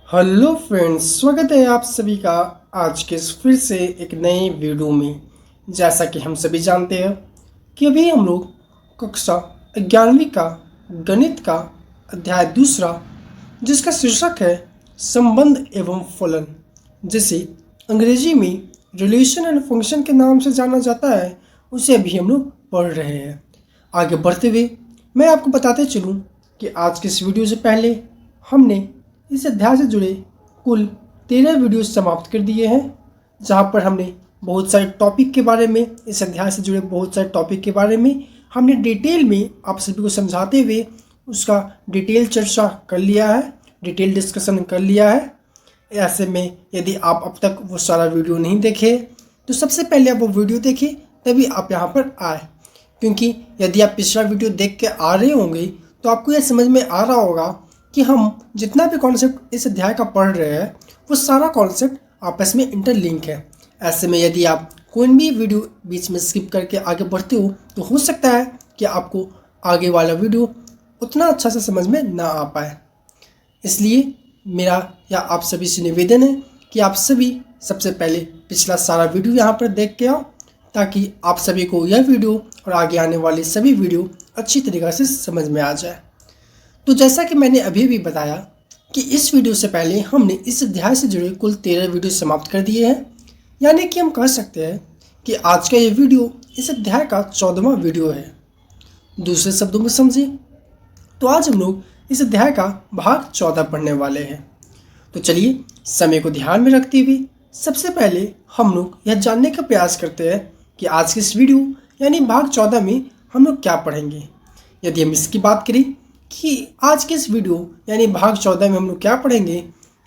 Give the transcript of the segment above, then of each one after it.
Hello friends, स्वागत है आप सभी का आज के फिर से एक नए वीडियो में। जैसा कि हम सभी जानते हैं कि अभी हम लोग कक्षा 11वीं का गणित का अध्याय दूसरा, जिसका शीर्षक है संबंध एवं फलन, जिसे अंग्रेजी में रिलेशन एंड फंक्शन के नाम से जाना जाता है, उसे अभी हम लोग पढ़ रहे हैं। आगे बढ़ते हुए मैं आपको बताते चलूँ कि आज के इस वीडियो से पहले हमने इस अध्याय से जुड़े कुल 13 वीडियो समाप्त कर दिए हैं, जहां पर हमने बहुत सारे टॉपिक के बारे में, इस अध्याय से जुड़े बहुत सारे टॉपिक के बारे में हमने डिटेल में आप सभी को समझाते हुए उसका डिटेल चर्चा कर लिया है, डिटेल डिस्कशन कर लिया है। ऐसे में यदि आप अब तक वो सारा वीडियो नहीं देखे तो सबसे पहले आप वो वीडियो देखें, तभी आप यहाँ पर आए। क्योंकि यदि आप पिछला वीडियो देख के आ रहे होंगे तो आपको यह समझ में आ रहा होगा कि हम जितना भी कॉन्सेप्ट इस अध्याय का पढ़ रहे हैं वो सारा कॉन्सेप्ट आपस में इंटरलिंक है। ऐसे में यदि आप कोई भी वीडियो बीच में स्किप करके आगे बढ़ते हो तो हो सकता है कि आपको आगे वाला वीडियो उतना अच्छा से समझ में ना आ पाए। इसलिए मेरा या आप सभी से निवेदन है कि आप सभी सबसे पहले पिछला सारा वीडियो यहाँ पर देख के आओ, ताकि आप सभी को यह वीडियो और आगे आने वाले सभी वीडियो अच्छी तरीक़े से समझ में आ जाए। तो जैसा कि मैंने अभी भी बताया कि इस वीडियो से पहले हमने इस अध्याय से जुड़े कुल 13 वीडियो समाप्त कर दिए हैं, यानी कि हम कह सकते हैं कि आज का ये वीडियो इस अध्याय का 14वां वीडियो है। दूसरे शब्दों में समझे तो आज हम लोग इस अध्याय का भाग 14 पढ़ने वाले हैं। तो चलिए समय को ध्यान में रखते हुए सबसे पहले हम लोग यह जानने का प्रयास करते हैं कि आज के इस वीडियो यानी भाग 14 में हम लोग क्या पढ़ेंगे। यदि हम इसकी बात करें कि आज के इस वीडियो यानी भाग 14 में हम लोग क्या पढ़ेंगे,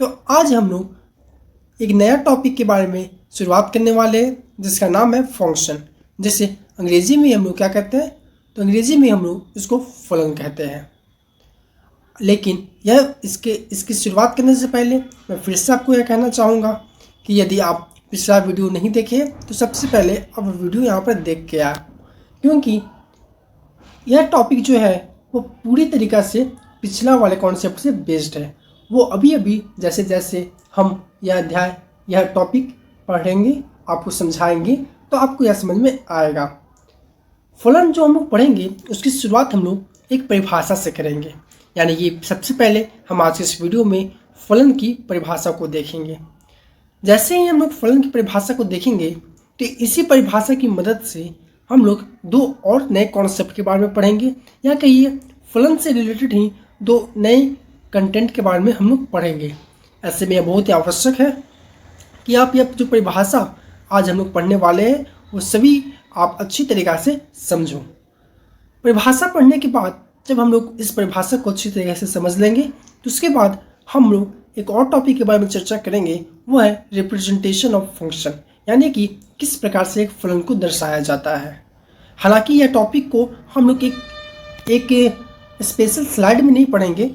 तो आज हम लोग एक नया टॉपिक के बारे में शुरुआत करने वाले हैं, जिसका नाम है फंक्शन, जिसे अंग्रेजी में हम लोग क्या कहते हैं, तो अंग्रेजी में हम लोग इसको फलन कहते हैं। लेकिन यह इसकी शुरुआत करने से पहले मैं फिर से आपको यह कहना चाहूँगा कि यदि आप पिछला वीडियो नहीं देखे तो सबसे पहले अब वीडियो यहाँ पर देख के आए, क्योंकि यह टॉपिक जो है वो पूरी तरीक़ा से पिछला वाले कॉन्सेप्ट से बेस्ड है। वो अभी अभी जैसे जैसे हम यह अध्याय यह टॉपिक पढ़ेंगे, आपको समझाएंगे, तो आपको यह समझ में आएगा। फलन जो हम लोग पढ़ेंगे उसकी शुरुआत हम लोग एक परिभाषा से करेंगे, यानी कि सबसे पहले हम आज के इस वीडियो में फलन की परिभाषा को देखेंगे। जैसे ही हम लोग फलन की परिभाषा को देखेंगे तो इसी परिभाषा की मदद से हम लोग दो और नए कॉन्सेप्ट के बारे में पढ़ेंगे, या कहिए फलन से रिलेटेड ही दो नए कंटेंट के बारे में हम लोग पढ़ेंगे। ऐसे में यह बहुत ही आवश्यक है कि आप यह जो परिभाषा आज हम लोग पढ़ने वाले हैं वो सभी आप अच्छी तरीक़ा से समझो। परिभाषा पढ़ने के बाद जब हम लोग इस परिभाषा को अच्छी तरीके से समझ लेंगे तो उसके बाद हम लोग एक और टॉपिक के बारे में चर्चा करेंगे, वो है रिप्रेजेंटेशन ऑफ फंक्शन, यानी कि किस प्रकार से एक फलन को दर्शाया जाता है। हालांकि यह टॉपिक को हम लोग एक स्पेशल स्लाइड में नहीं पढ़ेंगे,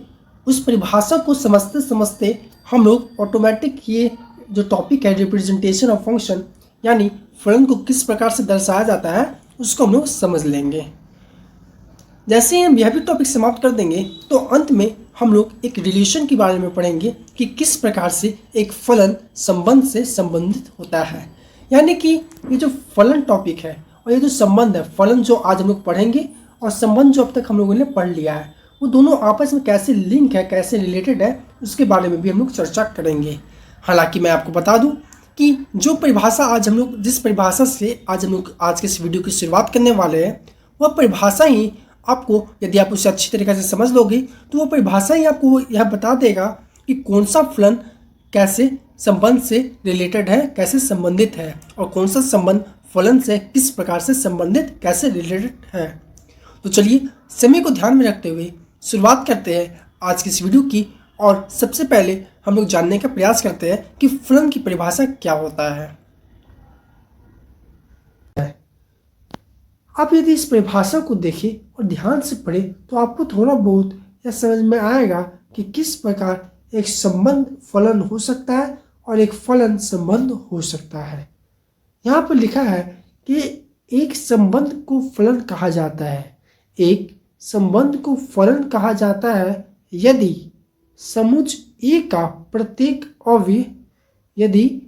उस परिभाषा को समझते समझते हम लोग ऑटोमेटिक ये जो टॉपिक है रिप्रेजेंटेशन ऑफ फंक्शन यानी फलन को किस प्रकार से दर्शाया जाता है उसको हम लोग समझ लेंगे। जैसे ही हम यह भी टॉपिक समाप्त कर देंगे तो अंत में हम लोग एक रिलेशन के बारे में पढ़ेंगे कि किस प्रकार से एक फलन संबंध से संबंधित होता है। यानी कि ये जो फलन टॉपिक है और ये जो संबंध है, फलन जो आज हम लोग पढ़ेंगे और संबंध जो अब तक हम लोगों ने पढ़ लिया है, वो दोनों आपस में कैसे लिंक है, कैसे रिलेटेड है, उसके बारे में भी हम लोग चर्चा करेंगे। हालांकि मैं आपको बता दूं कि जो परिभाषा आज हम लोग जिस परिभाषा से आज हम लोग आज के इस वीडियो की शुरुआत करने वाले हैं, वह परिभाषा ही आपको, यदि आप उसे अच्छी तरीके से समझ लोगे तो वो परिभाषा ही आपको यह बता देगा कि कौन सा फलन कैसे संबंध से रिलेटेड है, कैसे संबंधित है, और कौन सा संबंध फलन से किस प्रकार से संबंधित, कैसे रिलेटेड है। तो चलिए समय को ध्यान में रखते हुए शुरुआत करते हैं आज की इस वीडियो की, और सबसे पहले हम लोग जानने का प्रयास करते हैं कि फलन की परिभाषा क्या होता है। आप यदि इस परिभाषा को देखें और ध्यान से पढ़ें तो आपको थोड़ा बहुत यह समझ में आएगा कि किस प्रकार एक संबंध फलन हो सकता है और एक फलन संबंध हो सकता है। यहाँ पर लिखा है कि एक संबंध को फलन कहा जाता है, एक संबंध को फलन कहा जाता है यदि समुच ए का प्रत्येक अवयव, यदि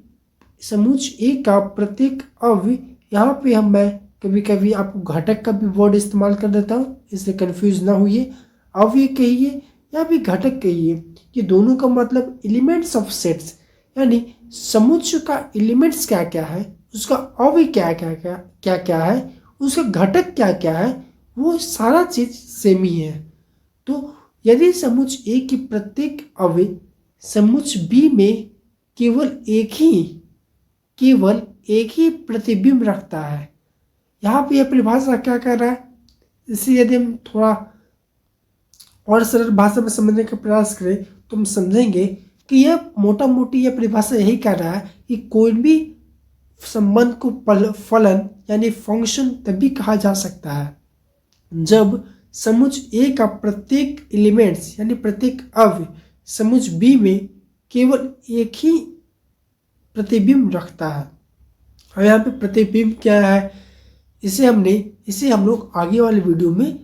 समुच ए का प्रत्येक अवयव, यहाँ पे मैं कभी कभी आपको घटक का भी वर्ड इस्तेमाल कर देता हूँ, इससे कंफ्यूज ना होइए। अवयव कहिए या फिर घटक कहिए, ये दोनों का मतलब एलिमेंट्स ऑफ सेट्स, यानी समुच्च का एलिमेंट्स क्या क्या है, उसका अवयव क्या क्या है, उसका घटक क्या क्या है, वो सारा चीज सेम ही है। तो यदि समुच्च ए की प्रत्येक अवयव समुच्च बी में केवल एक ही प्रतिबिंब रखता है, यहाँ पे यह परिभाषा क्या कर रहा है, इसे यदि हम थोड़ा और सरल भाषा में समझने का प्रयास करें तो हम समझेंगे कि यह मोटा मोटी यह परिभाषा यही कह रहा है कि कोई भी संबंध को फलन यानी फंक्शन तभी कहा जा सकता है जब समुच्च ए का प्रत्येक एलिमेंट्स यानी प्रत्येक अवयव समुच्च बी में केवल एक ही प्रतिबिंब रखता है। और यहाँ पे प्रतिबिंब क्या है, इसे हम लोग आगे वाले वीडियो में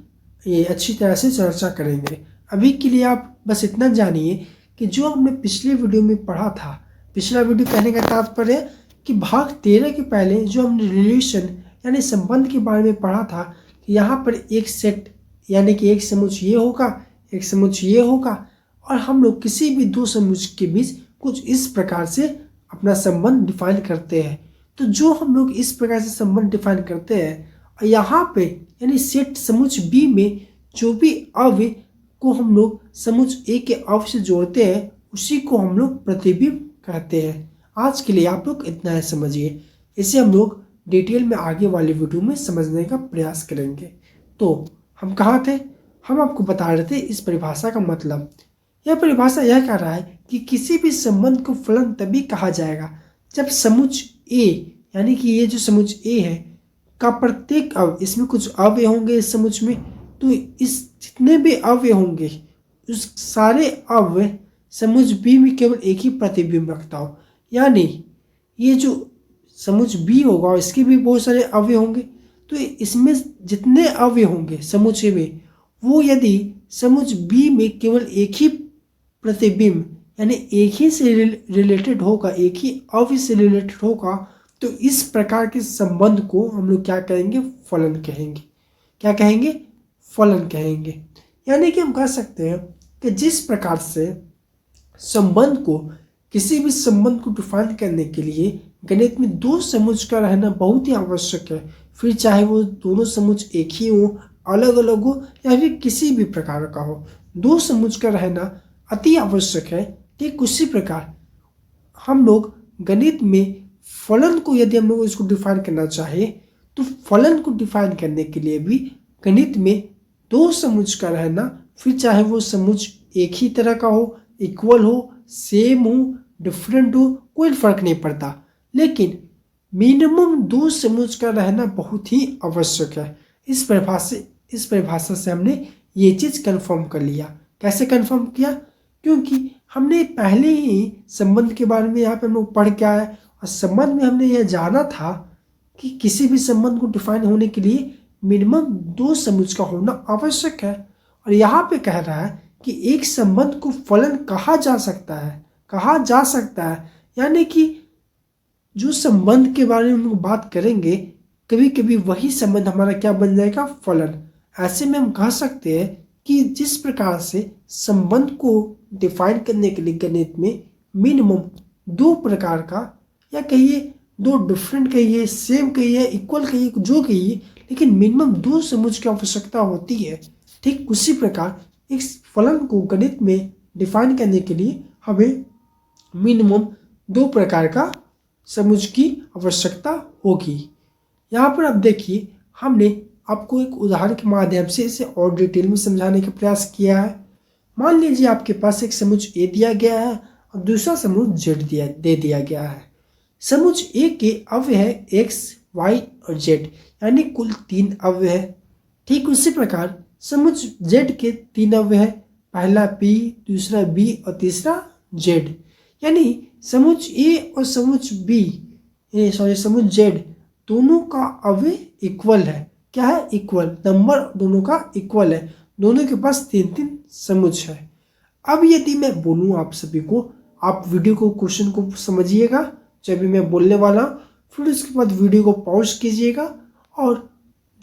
ये अच्छी तरह से चर्चा करेंगे। अभी के लिए आप बस इतना जानिए कि जो हमने पिछले वीडियो में पढ़ा था, पिछला वीडियो कहने का तात्पर्य कि भाग 13 के पहले जो हमने रिलेशन यानी संबंध के बारे में पढ़ा था कि यहाँ पर एक सेट यानी कि एक समुच्च ये होगा, एक समुच्च ये होगा, और हम लोग किसी भी दो समुच्च के बीच कुछ इस प्रकार से अपना संबंध डिफाइन करते हैं। तो जो हम लोग इस प्रकार से संबंध डिफाइन करते हैं, और यहाँ पे यानी सेट समुच्च बी में जो भी अवयव को हम लोग समुच्च ए के अवयव से जोड़ते हैं उसी को हम लोग प्रतिबिंब कहते हैं। आज के लिए आप लोग इतना ही समझिए, इसे हम लोग डिटेल में आगे वाले वीडियो में समझने का प्रयास करेंगे। तो हम कहाँ थे, हम आपको बता रहे थे इस परिभाषा का मतलब। यह परिभाषा यह कह रहा है कि किसी भी संबंध को फलन तभी कहा जाएगा जब समुच्च ए यानी कि ये जो समुच्च ए है का प्रत्येक अवयव, इसमें कुछ अवयव होंगे इस समुच्च में, तो इस जितने भी अवयव होंगे उस सारे अवयव समुच्च बी में केवल एक ही प्रतिबिंब रखता हो। यानी ये जो समुच्च बी होगा इसके भी बहुत सारे अवयव होंगे, तो इसमें जितने अवयव होंगे समुच्च में वो यदि समुच्च बी में केवल एक ही प्रतिबिंब यानी एक ही से रिलेटेड होगा, एक ही अवयव से रिलेटेड होगा, तो इस प्रकार के संबंध को हम लोग क्या कहेंगे, फलन कहेंगे। क्या कहेंगे, फलन कहेंगे। यानी कि हम कह सकते हैं कि जिस प्रकार से संबंध को किसी भी संबंध को डिफाइन करने के लिए गणित में दो समुच्च का रहना बहुत ही आवश्यक है, फिर चाहे वो दोनों समुच्च एक ही हो, अलग अलग हो या फिर किसी भी प्रकार का हो, दो समुच्च का रहना अति आवश्यक है। ठीक उसी प्रकार हम लोग गणित में फलन को यदि हम लोग इसको डिफाइन करना चाहे तो फलन को डिफाइन करने के लिए भी गणित में दो समुच्च का रहना, फिर चाहे वो समुच्च एक ही तरह का हो, इक्वल हो, सेम हो, डिफरेंट हो, कोई फर्क नहीं पड़ता, लेकिन मिनिमम दो समुच्च का रहना बहुत ही आवश्यक है। इस परिभाषा से हमने ये चीज़ कंफर्म कर लिया। कैसे कंफर्म किया, क्योंकि हमने पहले ही संबंध के बारे में यहाँ पे हम लोग पढ़ के आए और संबंध में हमने यह जाना था कि किसी भी संबंध को डिफाइन होने के लिए मिनिमम दो समुच्च का होना आवश्यक है। और यहाँ पे कह रहा है कि एक संबंध को फलन कहा जा सकता है, यानी कि जो संबंध के बारे में हम लोग बात करेंगे कभी कभी वही संबंध हमारा क्या बन जाएगा, फलन। ऐसे में हम कह सकते हैं कि जिस प्रकार से संबंध को डिफाइन करने के लिए गणित में मिनिमम दो प्रकार का, या कहिए दो डिफरेंट कहिए, सेम कहिए, इक्वल कहिए, जो कहिए, लेकिन मिनिमम दो समुच्च की आवश्यकता होती है। ठीक उसी प्रकार इस फलन को गणित में डिफाइन करने के लिए हमें मिनिमम दो प्रकार का समुच्च की आवश्यकता होगी। यहाँ पर अब देखिए हमने आपको एक उदाहरण के माध्यम से इसे और डिटेल में समझाने का प्रयास किया है। मान लीजिए आपके पास एक समुच्च ए दिया गया है और दूसरा समुच्च जेड दे दिया गया है। समुच्च ए के अवयव है एक्स, वाई और जेड, यानी कुल 3 अवयव है। ठीक उसी प्रकार समुच्च जेड के 3 अवयव है, पहला पी, दूसरा बी और तीसरा जेड, यानी समुच्च ए और समुच्च जेड दोनों का अवयव इक्वल है। क्या है, इक्वल, नंबर दोनों का इक्वल है, दोनों के पास 3-3 समुच्च है। अब यदि मैं बोलूँ आप सभी को, आप वीडियो को क्वेश्चन को समझिएगा जब भी मैं बोलने वाला, फिर उसके बाद वीडियो को पॉज कीजिएगा और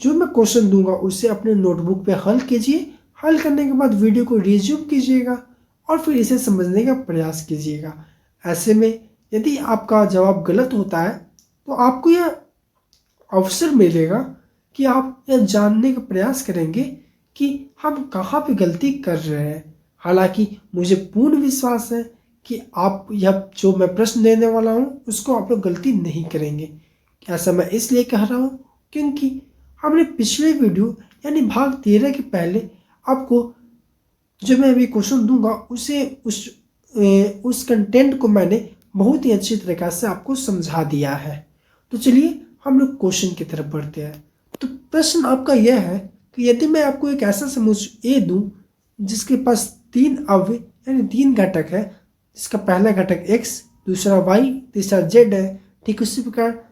जो मैं क्वेश्चन दूंगा उसे अपने नोटबुक पे हल कीजिए। हल करने के बाद वीडियो को रिज्यूम कीजिएगा और फिर इसे समझने का प्रयास कीजिएगा। ऐसे में यदि आपका जवाब गलत होता है तो आपको यह अवसर मिलेगा कि आप यह जानने का प्रयास करेंगे कि हम कहाँ पे गलती कर रहे हैं। हालांकि मुझे पूर्ण विश्वास है कि आप यह जो मैं प्रश्न देने वाला हूँ उसको आप लोग गलती नहीं करेंगे। ऐसा मैं इसलिए कह रहा हूँ क्योंकि हमने पिछले वीडियो यानी भाग 13 के पहले आपको जो मैं अभी क्वेश्चन दूंगा उसे उस कंटेंट को मैंने बहुत ही अच्छी तरीक़ा से आपको समझा दिया है। तो चलिए हम लोग क्वेश्चन की तरफ बढ़ते हैं। तो प्रश्न आपका यह है कि यदि मैं आपको एक ऐसा समुच्चय ए दूं जिसके पास 3 अवयव यानी 3 घटक है, जिसका पहला घटक x, दूसरा y, तीसरा z है। ठीक उसी प्रकार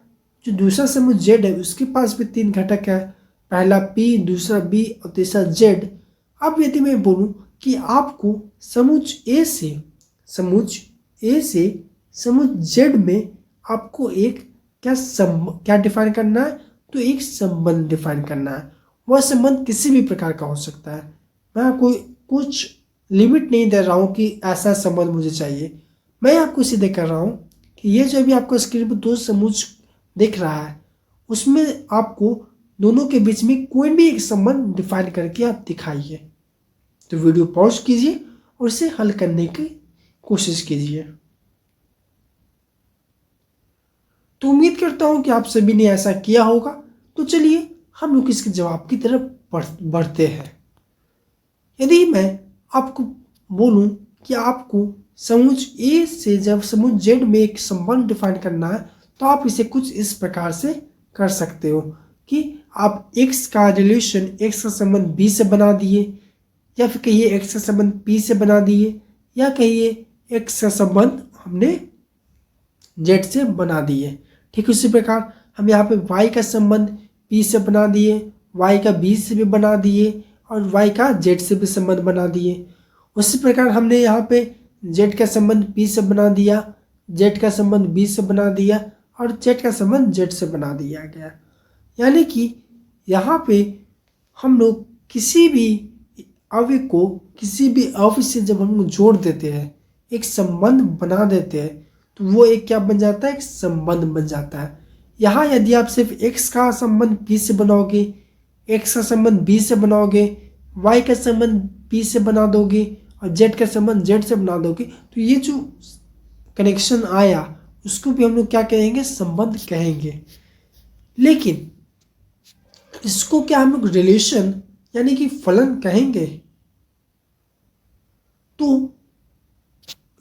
जो दूसरा समुच्चय z है उसके पास भी 3 घटक है, पहला p, दूसरा b और तीसरा z। अब यदि मैं बोलूं कि आपको समुच्चय ए से समुच्चय z में आपको एक क्या डिफाइन करना है, तो एक संबंध डिफाइन करना है। वह संबंध किसी भी प्रकार का हो सकता है। मैं कोई कुछ लिमिट नहीं दे रहा हूँ कि ऐसा संबंध मुझे चाहिए। मैं आपको सीधे कर रहा हूँ कि ये जो भी आपको स्क्रीन पर 2 समुच्चय दिख रहा है उसमें आपको दोनों के बीच में कोई भी एक संबंध डिफाइन करके आप दिखाइए। तो वीडियो पॉज कीजिए और इसे हल करने की कोशिश कीजिए। तो उम्मीद करता हूं कि आप सभी ने ऐसा किया होगा। तो चलिए हम लोग इसके जवाब की तरफ बढ़ते हैं। यदि मैं आपको बोलूं कि आपको समुच्चय ए से जब समुच्चय जेड में एक संबंध डिफाइन करना है तो आप इसे कुछ इस प्रकार से कर सकते हो कि आप x का रिलेशन, x का संबंध b से बना दिए, या फिर कहिए x का संबंध p से बना दिए, या कहिए x का संबंध हमने z से बना दिए। ठीक उसी प्रकार हम यहाँ पे y का संबंध p से बना दिए, y का b से भी बना दिए और y का z से भी संबंध बना दिए। उसी प्रकार हमने यहाँ पे z का संबंध p से बना दिया, z का संबंध b से बना दिया और z का संबंध z से बना दिया गया। यानी कि यहाँ पे हम लोग किसी भी अवयव को किसी भी अवयव से जब हम जोड़ देते हैं, एक संबंध बना देते हैं, तो वो एक क्या बन जाता है, एक संबंध बन जाता है। यहाँ यदि आप सिर्फ x का संबंध p से बनाओगे, x का संबंध b से बनाओगे, y का संबंध p से बना दोगे और z का संबंध z से बना दोगे, तो ये जो कनेक्शन आया उसको भी हम लोग क्या कहेंगे, संबंध कहेंगे। लेकिन इसको क्या हम लोग रिलेशन यानी कि फलन कहेंगे? तो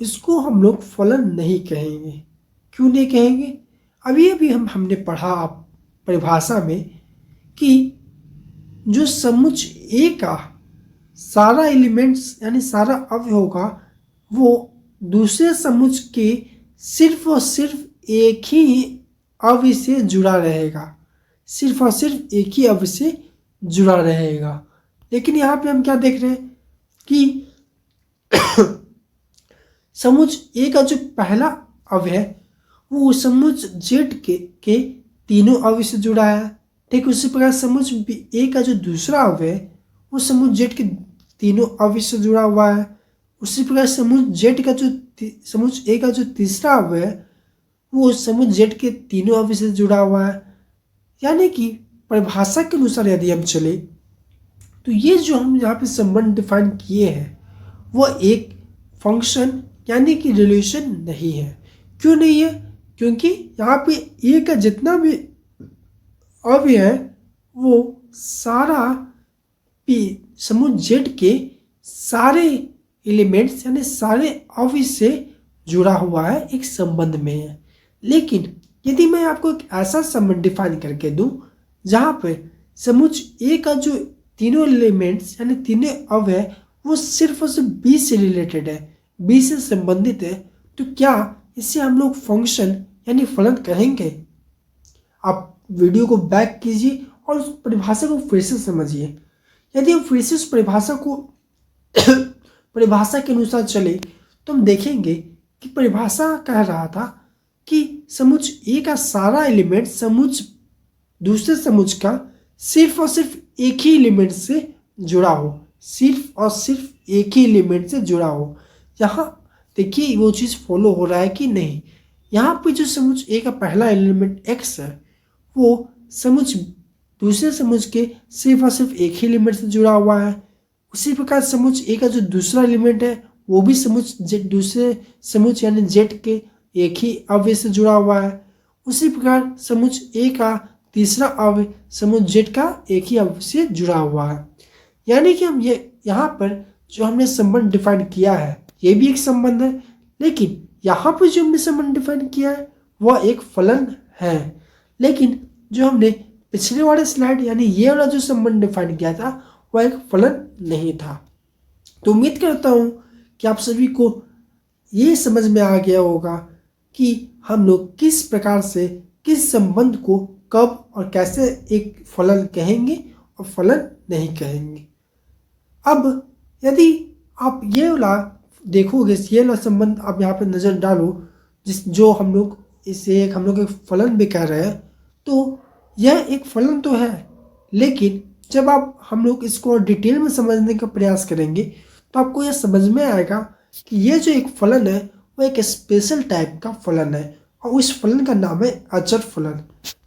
इसको हम लोग फलन नहीं कहेंगे। क्यों नहीं कहेंगे? अभी हमने पढ़ा परिभाषा में कि जो समुच्चय ए का सारा एलिमेंट्स यानी सारा अवयव होगा वो दूसरे समुच्चय के सिर्फ और सिर्फ एक ही अवयव से जुड़ा रहेगा, सिर्फ और सिर्फ एक ही अवयव से जुड़ा रहेगा। लेकिन यहाँ पे हम क्या देख रहे हैं कि समुच्चय ए का जो पहला अवयव है वो समुच्चय जेड के तीनों अवयव से जुड़ा है। ठीक उसी प्रकार समुच्चय ए का जो दूसरा अवयव है वो समुच्चय जेड के तीनों अवयव से जुड़ा हुआ है। उसी प्रकार समुच्चय ए का जो तीसरा अवयव है वो समुच्चय जेड के तीनों अवयव से जुड़ा हुआ है। यानी कि परिभाषा के अनुसार यदि हम चले तो ये जो हम यहाँ पे संबंध डिफाइन किए हैं वो एक फंक्शन यानी कि रिलेशन नहीं है। क्यों नहीं है? क्योंकि यहाँ पे ए का जितना भी अवयव है वो सारा समुच्चय जेड के सारे एलिमेंट्स यानी सारे अवयव से जुड़ा हुआ है, एक संबंध में है। लेकिन यदि मैं आपको एक ऐसा संबंध डिफाइन करके दूं जहाँ पे समुच्चय ए का जो तीनों एलिमेंट्स यानी तीनों अवयव है वो सिर्फ और सिर्फ बी से रिलेटेड है, बी से संबंधित है, तो क्या इसे हम लोग फंक्शन यानी फलन कहेंगे? आप वीडियो को बैक कीजिए और उस परिभाषा को फिर से समझिए। यदि हम फिर से उस परिभाषा को परिभाषा के अनुसार चले तो हम देखेंगे कि परिभाषा कह रहा था कि समुच्च ए का सारा एलिमेंट समुच्च दूसरे समुच्च का सिर्फ और सिर्फ एक ही एलिमेंट से जुड़ा हो, सिर्फ और सिर्फ एक ही एलिमेंट से जुड़ा हो। यहाँ देखिए वो चीज़ फॉलो हो रहा है कि नहीं। यहाँ पे जो समुच्च ए का पहला एलिमेंट x है वो समुच्च दूसरे समुच्च के सिर्फ और सिर्फ एक ही एलिमेंट से जुड़ा हुआ है। उसी प्रकार समुच्च ए का जो दूसरा एलिमेंट है वो भी समुच्च दूसरे समुच्च यानी z के एक ही अवयव से जुड़ा हुआ है। उसी प्रकार समुच्च ए का तीसरा अवयव समुच्च z का एक ही अवयव से जुड़ा हुआ है। यानी कि हम ये यहाँ पर जो हमने संबंध डिफाइन किया है ये भी एक संबंध है, लेकिन यहाँ पर जो हमने संबंध डिफाइन किया है वह एक फलन है। लेकिन जो हमने पिछले वाले स्लाइड यानी ये वाला जो संबंध डिफाइन किया था वह एक फलन नहीं था। तो उम्मीद करता हूँ कि आप सभी को ये समझ में आ गया होगा कि हम लोग किस प्रकार से किस संबंध को कब और कैसे एक फलन कहेंगे और फलन नहीं कहेंगे। अब यदि आप ये वाला देखोगे, ये वाला संबंध आप यहाँ पे नज़र डालो जो हम लोग इसे हम लोग एक फलन भी कह रहे हैं, तो यह एक फलन तो है, लेकिन जब आप हम लोग इसको डिटेल में समझने का प्रयास करेंगे तो आपको यह समझ में आएगा कि ये जो एक फलन है वो एक स्पेशल टाइप का फलन है और उस फलन का नाम है अचर फलन।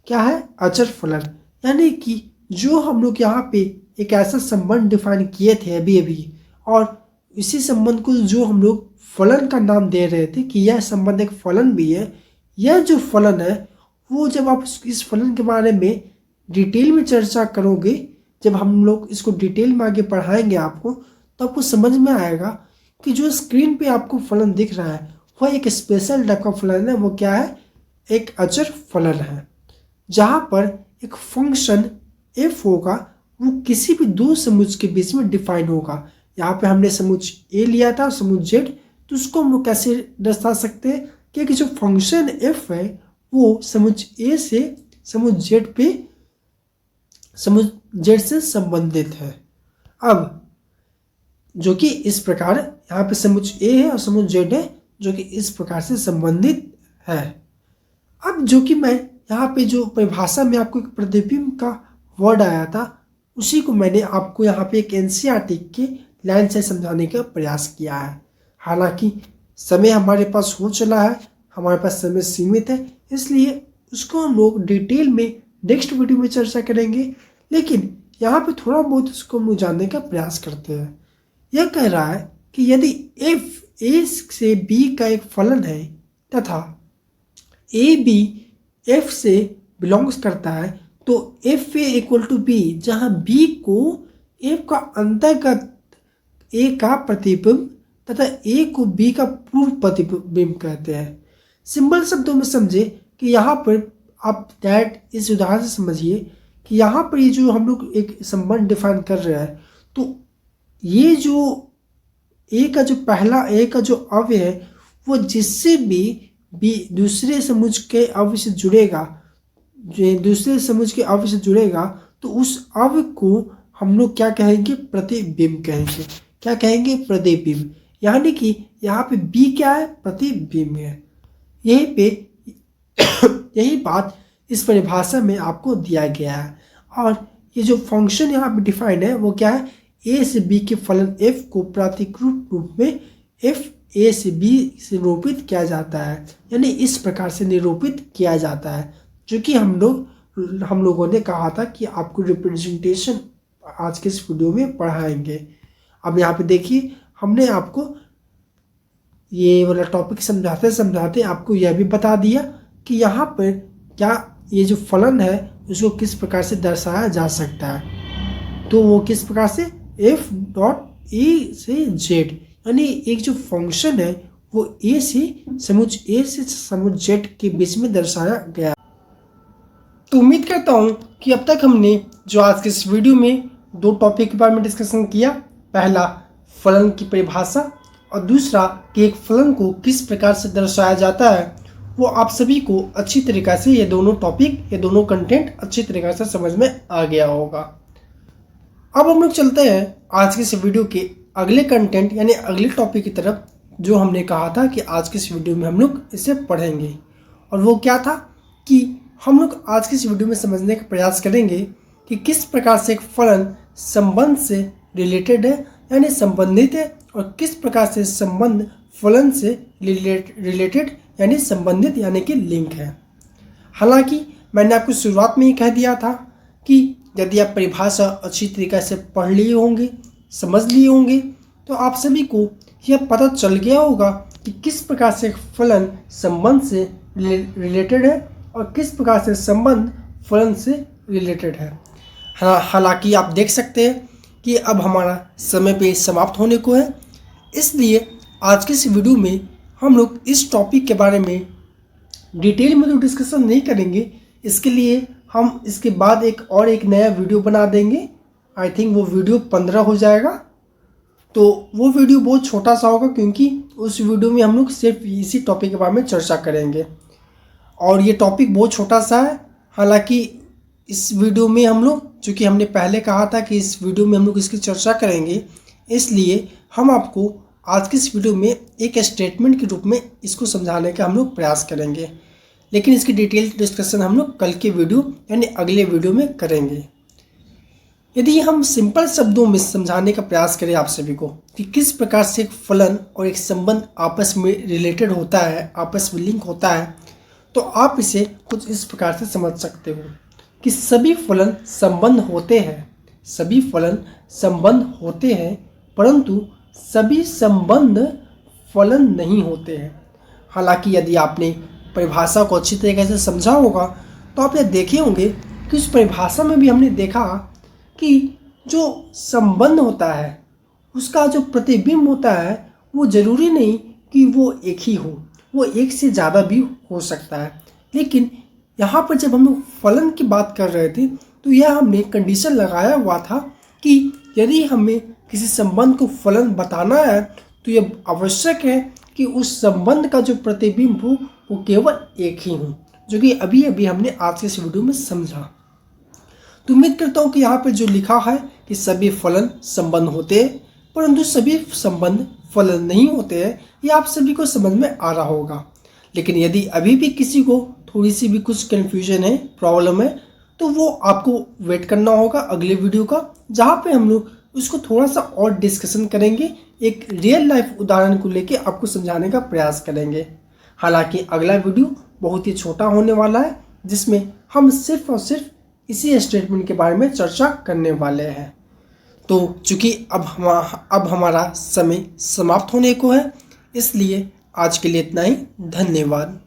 क्या है? अचर फलन। यानी कि जो हम लोग यहाँ पे एक ऐसा संबंध डिफाइन किए थे अभी अभी, और इसी संबंध को जो हम लोग फलन का नाम दे रहे थे कि यह संबंध एक फलन भी है। यह जो फलन है वो जब आप इस फलन के बारे में डिटेल में चर्चा करोगे, जब हम लोग इसको डिटेल में आगे पढ़ाएंगे आपको, तो आपको समझ में आएगा कि जो स्क्रीन पे आपको फलन दिख रहा है वह एक स्पेशल टाइप का फलन है। वो क्या है? एक अचर फलन है, जहाँ पर एक फंक्शन f होगा वो किसी भी दो समुच्च के बीच में डिफाइन होगा। यहाँ पे हमने समुच्च a लिया था, समुच्च z, तो उसको हम लोग कैसे दर्शा सकते हैं कि जो फंक्शन f है वो समुच्च a से समुच्च z पे समुच्च z से संबंधित है। अब जो कि इस प्रकार यहाँ पे समुच्च a है और समुच्च z है जो कि इस प्रकार से संबंधित है। अब जो कि मैं यहाँ पे जो परिभाषा में आपको एक प्रतिबिंब का वर्ड आया था उसी को मैंने आपको यहाँ पे एक एनसीईआरटी के लाइन से समझाने का प्रयास किया है। हालांकि समय हमारे पास हो चला है, हमारे पास समय सीमित है, इसलिए उसको हम लोग डिटेल में नेक्स्ट वीडियो में चर्चा करेंगे। लेकिन यहाँ पे थोड़ा बहुत उसको हम लोग जानने का प्रयास करते हैं। यह कह रहा है कि यदि f a से b का एक फलन है तथा a b f से बिलोंग्स करता है, तो F A equal to B, जहाँ b को f का अंतर्गत a का प्रतिबिंब तथा a को b का पूर्व प्रतिबिंब कहते हैं। सिंपल शब्दों में समझे कि यहाँ पर आप दैट इस उदाहरण से समझिए कि यहाँ पर ये जो हम लोग एक संबंध डिफाइन कर रहे हैं, तो ये जो a का जो पहला a का जो अवयव है वो जिससे भी b दूसरे समुच्च के अवयव से जुड़ेगा, जो दूसरे समुच्च के अवयव से जुड़ेगा, तो उस अवयव को हम लोग क्या कहेंगे? प्रतिबिंब कहेंगे। क्या कहेंगे? प्रतिबिंब। यानी कि यहाँ पे b क्या है? प्रतिबिंब है। यही पे यही बात इस परिभाषा में आपको दिया गया है। और ये जो फंक्शन यहाँ पे डिफाइंड है वो क्या है? a से b के फलन f को प्रातिक्रूप रूप में f a से b से निरूपित किया जाता है, यानी इस प्रकार से निरूपित किया जाता है, जो कि हम लोगों ने कहा था कि आपको रिप्रेजेंटेशन आज के इस वीडियो में पढ़ाएंगे। अब यहाँ पे देखिए हमने आपको ये वाला टॉपिक समझाते समझाते आपको यह भी बता दिया कि यहाँ पर क्या ये जो फलन है उसको किस प्रकार से दर्शाया जा सकता है। तो वो किस प्रकार से? f डॉट a से z, यानी एक जो फंक्शन है वो a से समुच्च a से समुच्च z के बीच में दर्शाया गया। तो उम्मीद करता हूँ कि अब तक हमने जो आज के इस वीडियो में दो टॉपिक के बारे में डिस्कशन किया, पहला फलन की परिभाषा और दूसरा कि एक फलन को किस प्रकार से दर्शाया जाता है, वो आप सभी को अच्छी तरीक़ा से ये दोनों टॉपिक, ये दोनों कंटेंट अच्छी तरीक़ा से समझ में आ गया होगा। अब हम लोग चलते हैं आज के इस वीडियो के अगले कंटेंट यानी अगले टॉपिक की तरफ जो हमने कहा था कि आज के इस वीडियो में हम लोग इसे पढ़ेंगे। और वो क्या था कि हम लोग आज की इस वीडियो में समझने का प्रयास करेंगे कि किस प्रकार से एक फलन संबंध से रिलेटेड है यानी संबंधित है, और किस प्रकार से संबंध फलन से रिलेटेड यानी संबंधित यानी कि लिंक है। हालांकि मैंने आपको शुरुआत में ही कह दिया था कि यदि आप परिभाषा अच्छी तरीके से पढ़ लिए होंगे, समझ लिए होंगे, तो आप सभी को यह पता चल गया होगा कि किस प्रकार से एक फलन संबंध से रिलेटेड है और किस प्रकार से संबंध फलन से रिलेटेड है। हालांकि आप देख सकते हैं कि अब हमारा समय पे समाप्त होने को है, इसलिए आज के इस वीडियो में हम लोग इस टॉपिक के बारे में डिटेल में तो डिस्कशन नहीं करेंगे। इसके लिए हम इसके बाद एक नया वीडियो बना देंगे। आई थिंक वो वीडियो 15 हो जाएगा। तो वो वीडियो बहुत छोटा सा होगा क्योंकि उस वीडियो में हम लोग सिर्फ इसी टॉपिक के बारे में चर्चा करेंगे और ये टॉपिक बहुत छोटा सा है। हालांकि इस वीडियो में हम लोग, चूँकि हमने पहले कहा था कि इस वीडियो में हम लोग इसकी चर्चा करेंगे, इसलिए हम आपको आज की इस वीडियो में एक स्टेटमेंट के रूप में इसको समझाने का हम लोग प्रयास करेंगे, लेकिन इसकी डिटेल डिस्कशन हम लोग कल के वीडियो यानी अगले वीडियो में करेंगे। यदि हम सिंपल शब्दों में समझाने का प्रयास करें आप सभी को कि किस प्रकार से एक फलन और एक संबंध आपस में रिलेटेड होता है, आपस में लिंक होता है, तो आप इसे कुछ इस प्रकार से समझ सकते हो कि सभी फलन संबंध होते हैं, सभी फलन संबंध होते हैं, परंतु सभी संबंध फलन नहीं होते हैं। हालांकि यदि आपने परिभाषा को अच्छी तरीके से समझा होगा तो आप यह देखे होंगे कि उस परिभाषा में भी हमने देखा कि जो संबंध होता है उसका जो प्रतिबिंब होता है वो ज़रूरी नहीं कि वो एक ही हो, वो एक से ज़्यादा भी हो सकता है। लेकिन यहाँ पर जब हम लोग फलन की बात कर रहे थे तो यह हमने कंडीशन लगाया हुआ था कि यदि हमें किसी संबंध को फलन बताना है तो यह आवश्यक है कि उस संबंध का जो प्रतिबिंब हो वो केवल एक ही हो, जो कि अभी अभी हमने आज के इस वीडियो में समझा। तो उम्मीद करता हूँ कि यहाँ पर जो लिखा है कि सभी फलन संबंध होते हैं परंतु सभी संबंध फलन नहीं होते हैं, ये आप सभी को समझ में आ रहा होगा। लेकिन यदि अभी भी किसी को थोड़ी सी भी कुछ कन्फ्यूजन है, प्रॉब्लम है, तो वो आपको वेट करना होगा अगले वीडियो का, जहाँ पे हम लोग उसको थोड़ा सा और डिस्कशन करेंगे, एक रियल लाइफ उदाहरण को लेके आपको समझाने का प्रयास करेंगे। हालांकि अगला वीडियो बहुत ही छोटा होने वाला है जिसमें हम सिर्फ और सिर्फ इसी स्टेटमेंट के बारे में चर्चा करने वाले हैं। तो चूँकि अब हमारा समय समाप्त होने को है, इसलिए आज के लिए इतना ही। धन्यवाद।